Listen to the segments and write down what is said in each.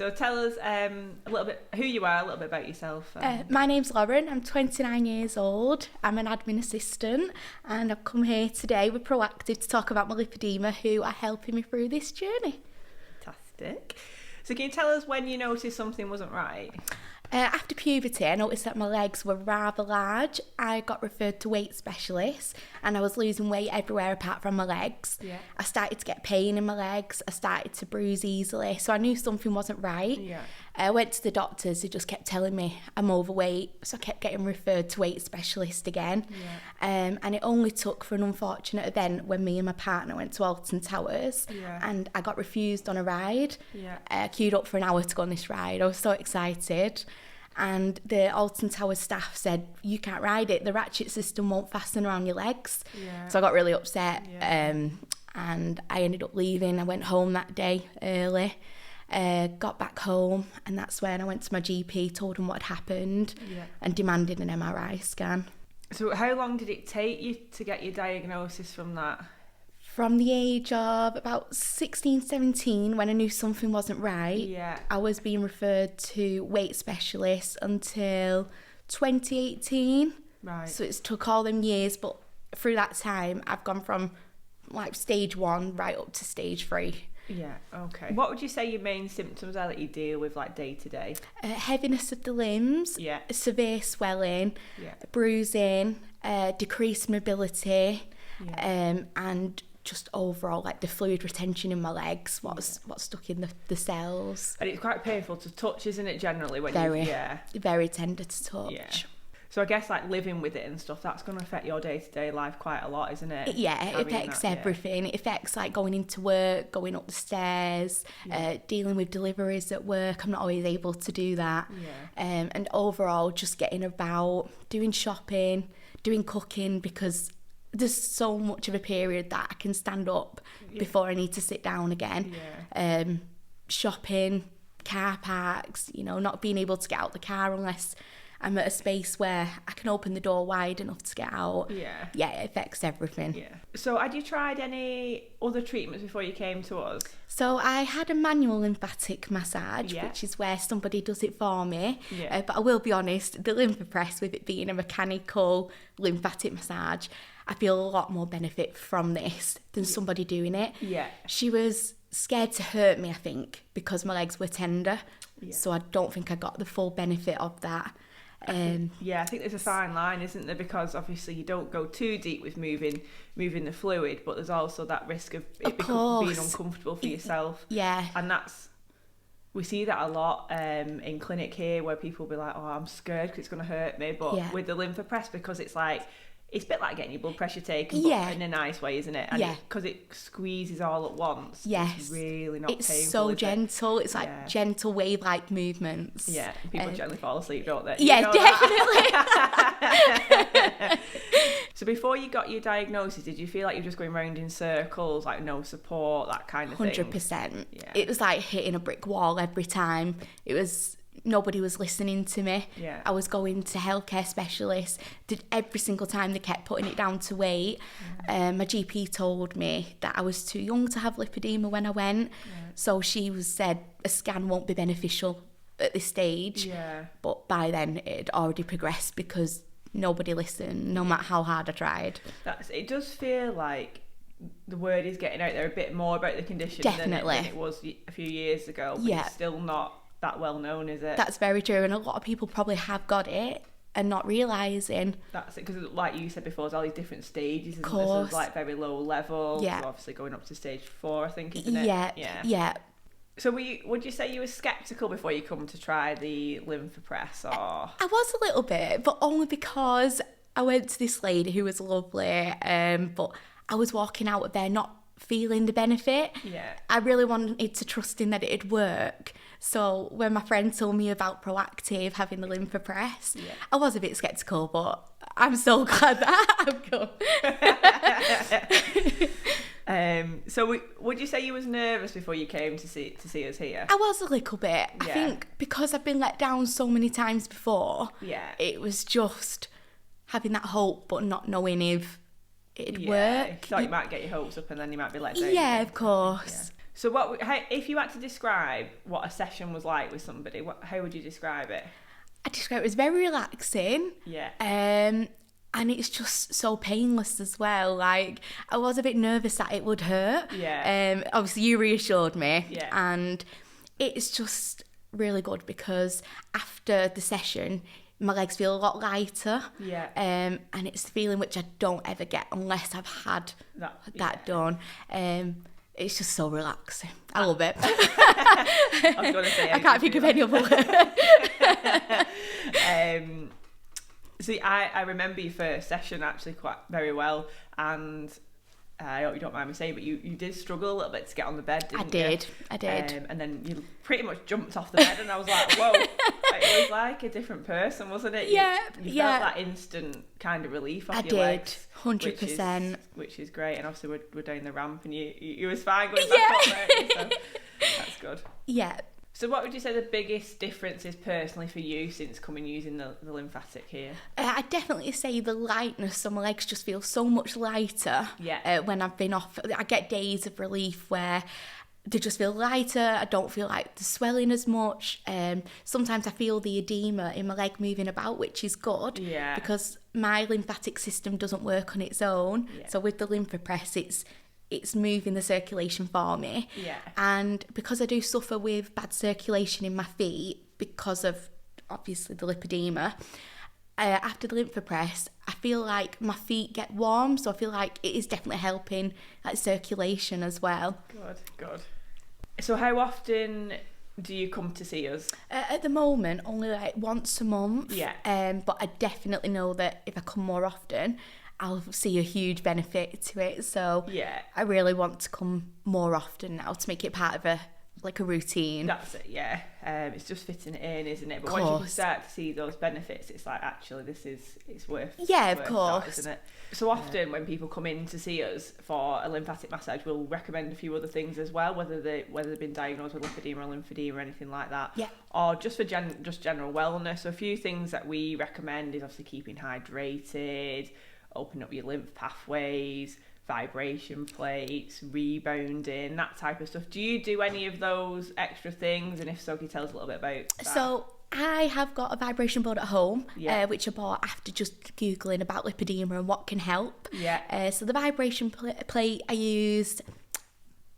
So tell us a little bit who you are, a little bit about yourself. My name's Lauren, I'm 29 years old, I'm an admin assistant, and I've come here today with Proactive to talk about my lipedema, who are helping me through this journey. Fantastic. So can you tell us when you noticed something wasn't right? After puberty, I noticed that my legs were rather large. I got referred to weight specialists and I was losing weight everywhere apart from my legs. Yeah. I started to get pain in my legs. I started to bruise easily. So I knew something wasn't right. Yeah. I went to the doctors who just kept telling me I'm overweight. So I kept getting referred to weight specialist again. Yeah. And it only took for an unfortunate event when me and my partner went to Alton Towers. Yeah. And I got refused on a ride. Yeah. Queued up for an hour to go on this ride. I was so excited. And the Alton Towers staff said, you can't ride it, the ratchet system won't fasten around your legs. Yeah. So I got really upset. Yeah. And I ended up leaving. I went home that day early, got back home, and that's when I went to my GP, told him what had happened, Yeah. and demanded an MRI scan. So how long did it take you to get your diagnosis from that? From the age of about 16, 17, when I knew something wasn't right, Yeah. I was being referred to weight specialists until 2018. Right. So it's took all them years, but through that time, I've gone from like stage 1 right up to stage 3. Yeah, okay. What would you say your main symptoms are that you deal with like day to day? Heaviness of the limbs, Yeah. severe swelling, Yeah. bruising, decreased mobility, Yeah. and just overall like the fluid retention in my legs, what's stuck in the cells. And it's quite painful to touch, isn't it, generally? When Very, yeah. very tender to touch. Yeah. So I guess like living with it and stuff, that's going to affect your day-to-day life quite a lot, isn't it? Yeah, it Carrying affects that, yeah. everything. It affects like going into work, going up the stairs, dealing with deliveries at work. I'm not always able to do that. Yeah. And overall, just getting about, doing shopping, doing cooking, because there's so much of a period that I can stand up before I need to sit down again. Yeah. Shopping, car parks, not being able to get out the car unless I'm at a space where I can open the door wide enough to get out. Yeah. Yeah, it affects everything. Yeah. So had you tried any other treatments before you came to us? So I had a manual lymphatic massage, Yeah. which is where somebody does it for me. Yeah. But I will be honest, the Lympha-Press, with it being a mechanical lymphatic massage, I feel a lot more benefit from this than somebody doing it. Yeah. She was scared to hurt me, I think, because my legs were tender. Yeah. So I don't think I got the full benefit of that. Yeah, I think there's a fine line, isn't there? Because obviously you don't go too deep with moving the fluid, but there's also that risk of it being uncomfortable for yourself. Yeah. And we see that a lot in clinic here, where people be like, oh, I'm scared because it's going to hurt me. But with the Lympha-Press, because it's a bit like getting your blood pressure taken, but in a nice way, isn't it? And because it squeezes all at once. Yes. It's really not painful. It's so gentle. It's like gentle wave-like movements. Yeah. People generally fall asleep, don't they? Yeah, definitely. So before you got your diagnosis, did you feel like you were just going round in circles, like no support, that kind of thing? 100%. Yeah. It was like hitting a brick wall every time. Nobody was listening to me. Yeah. I was going to healthcare specialists. Every single time they kept putting it down to weight. My GP told me that I was too young to have lipedema when I went. So she said a scan won't be beneficial at this stage. Yeah. But by then it had already progressed because nobody listened, no matter how hard I tried. It does feel like the word is getting out there a bit more about the condition than it was a few years ago. But it's still not that well known, is it? That's very true, and a lot of people probably have got it and not realising. That's it, because like you said before, there's all these different stages, isn't there? So there's like very low level, so obviously going up to stage 4, I think, isn't it? Yeah. So would you say you were sceptical before you come to try the Lympha-Press, or? I was a little bit, but only because I went to this lady who was lovely, but I was walking out of there not feeling the benefit. Yeah. I really wanted to trust in that it'd work. So when my friend told me about Proactive having the Lympha-Press, I was a bit sceptical, but I'm so glad that I've come. So would you say you was nervous before you came to see us here? I was a little bit. I think because I've been let down so many times before, it was just having that hope but not knowing if it'd work. You thought you might get your hopes up and then you might be let down. Yeah, of course. So if you had to describe what a session was like with somebody, how would you describe it? I describe it as very relaxing. Yeah. And it's just so painless as well. Like, I was a bit nervous that it would hurt. Yeah. Obviously, you reassured me. Yeah. And it's just really good because after the session, my legs feel a lot lighter. Yeah. And it's the feeling which I don't ever get unless I've had that done. It's just so relaxing. I love it. I was going to say, I can't think of any other word. See, I remember your first session actually quite very well, and I hope you don't mind me saying, but you did struggle a little bit to get on the bed, didn't you? I did. And then you pretty much jumped off the bed, and I was like, whoa, it was like a different person, wasn't it? Yeah, you felt that instant kind of relief off your legs. 100%. Which is great, and obviously we're down the ramp, and you was fine going back up there, so that's good. Yeah. So what would you say the biggest difference is personally for you since coming using the lymphatic here? I'd definitely say the lightness. So my legs just feel so much lighter when I've been off. I get days of relief where they just feel lighter. I don't feel like the swelling as much. Sometimes I feel the edema in my leg moving about, which is good because my lymphatic system doesn't work on its own. Yeah. So with the Lympha-Press, it's moving the circulation for me. Yeah. And because I do suffer with bad circulation in my feet because of obviously the lipedema, after the Lympha-Press, I feel like my feet get warm, so I feel like it is definitely helping like circulation as well. Good. So how often do you come to see us? At the moment, only like once a month. Yeah. But I definitely know that if I come more often, I'll see a huge benefit to it. So I really want to come more often now to make it part of a routine. That's it, yeah. It's just fitting it in, isn't it? But once you can start to see those benefits, it's like, actually, it's worth of course. that, isn't it? So often when people come in to see us for a lymphatic massage, we'll recommend a few other things as well, whether they've been diagnosed with lipedema or lymphedema or anything like that. Yeah. Or just for just general wellness. So a few things that we recommend is obviously keeping hydrated, open up your lymph pathways, vibration plates, rebounding, that type of stuff. Do you do any of those extra things? And if so, can you tell us a little bit about that? So I have got a vibration board at home, which I bought after just Googling about lipedema and what can help. Yeah. So the vibration plate I used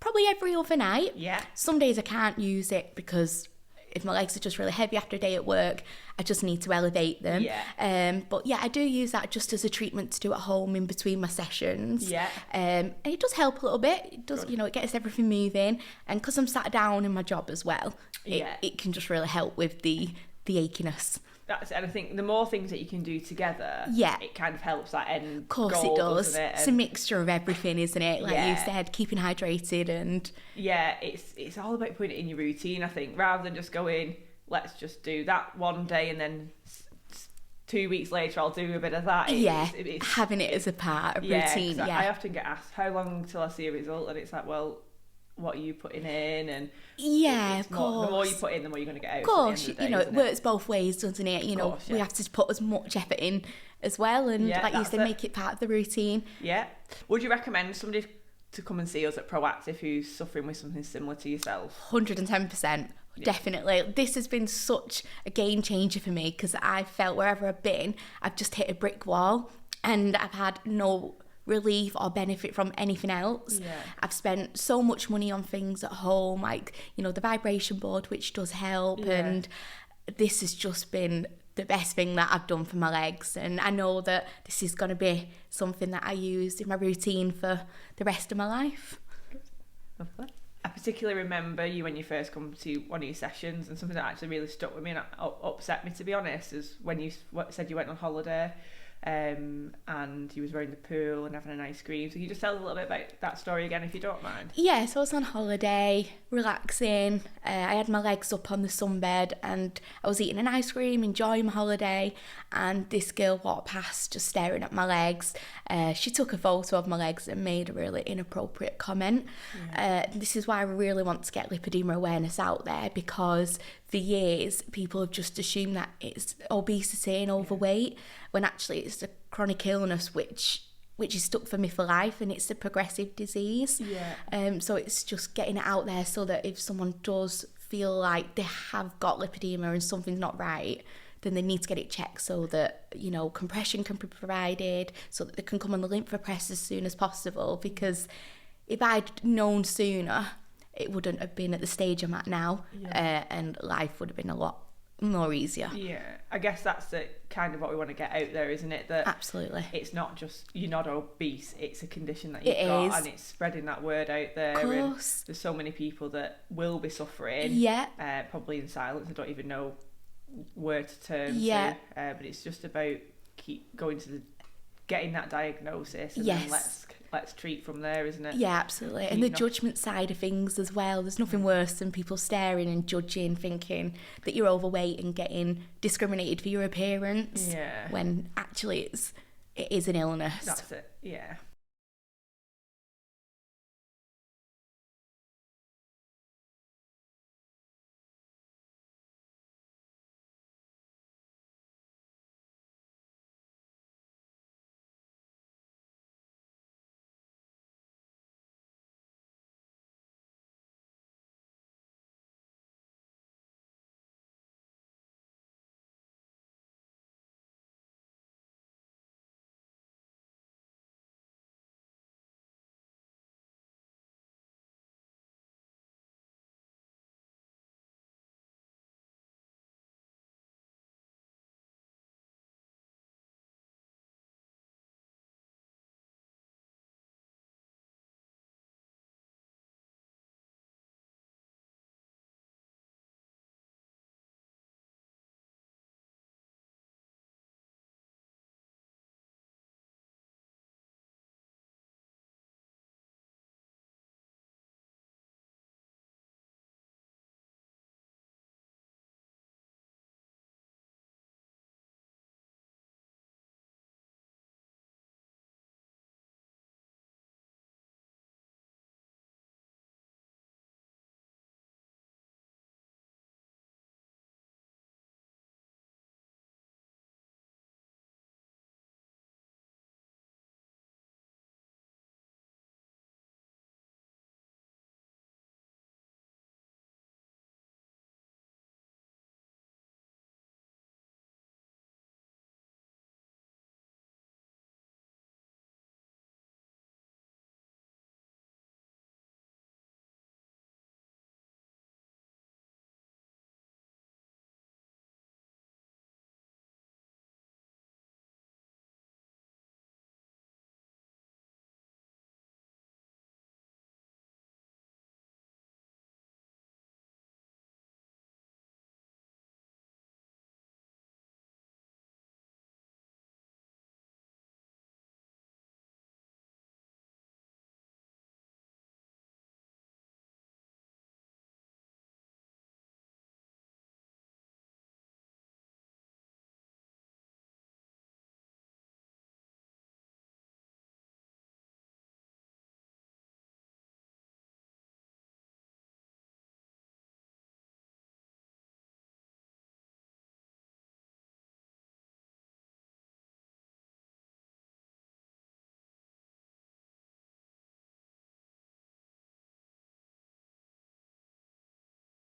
probably every other night. Yeah. Some days I can't use it because if my legs are just really heavy after a day at work, I just need to elevate them. Yeah. But yeah, I do use that just as a treatment to do at home in between my sessions. Yeah. And it does help a little bit. It does, it gets everything moving. And because I'm sat down in my job as well, it can just really help with the achiness. And I think the more things that you can do together, it kind of helps that end. Of course goal, it does. Doesn't it? It's a mixture of everything, isn't it? Like you said, keeping hydrated and... Yeah, it's all about putting it in your routine, I think, rather than just going, let's just do that one day and then 2 weeks later I'll do a bit of that. It's having it as a part of routine. I often get asked, how long till I see a result? And it's like, well, what are you putting in? And of course. The more you put in, the more you're going to get out. Of course, at the end of the day, it works both ways, doesn't it? We have to put as much effort in as well, and like you said, make it part of the routine. Yeah. Would you recommend somebody to come and see us at Proactive who's suffering with something similar to yourself? 110%. Definitely. This has been such a game changer for me because I felt wherever I've been, I've just hit a brick wall and I've had no relief or benefit from anything else. I've spent so much money on things at home, like the vibration board, which does help, and this has just been the best thing that I've done for my legs, and I know that this is going to be something that I use in my routine for the rest of my life. Lovely. I particularly remember you when you first come to one of your sessions, and something that actually really stuck with me and upset me, to be honest, is when you said you went on holiday and you was around the pool and having an ice cream. So can you just tell us a little bit about that story again, if you don't mind? Yeah, so I was on holiday, relaxing. I had my legs up on the sunbed and I was eating an ice cream, enjoying my holiday, and this girl walked past just staring at my legs. She took a photo of my legs and made a really inappropriate comment. This is why I really want to get lipedema awareness out there, because for years people have just assumed that it's obesity and overweight, when actually it's a chronic illness which which is stuck for me for life, and it's a progressive disease. So it's just getting it out there so that if someone does feel like they have got lipedema and something's not right, then they need to get it checked so that, you know, compression can be provided, so that they can come on the Lympha-Press as soon as possible. Because if I'd known sooner, it wouldn't have been at the stage I'm at now, and life would have been a lot more easier. I guess that's the kind of what we want to get out there, isn't it? That absolutely, it's not just you're not obese, it's a condition that you've got, and it's spreading that word out there. And there's so many people that will be suffering, probably in silence and don't even know where to turn to, but it's just about keep going to getting that diagnosis, and then let's treat from there, isn't it? Absolutely. And the judgment side of things as well. There's nothing worse than people staring and judging, thinking that you're overweight and getting discriminated for your appearance, when actually it is an illness. That's it.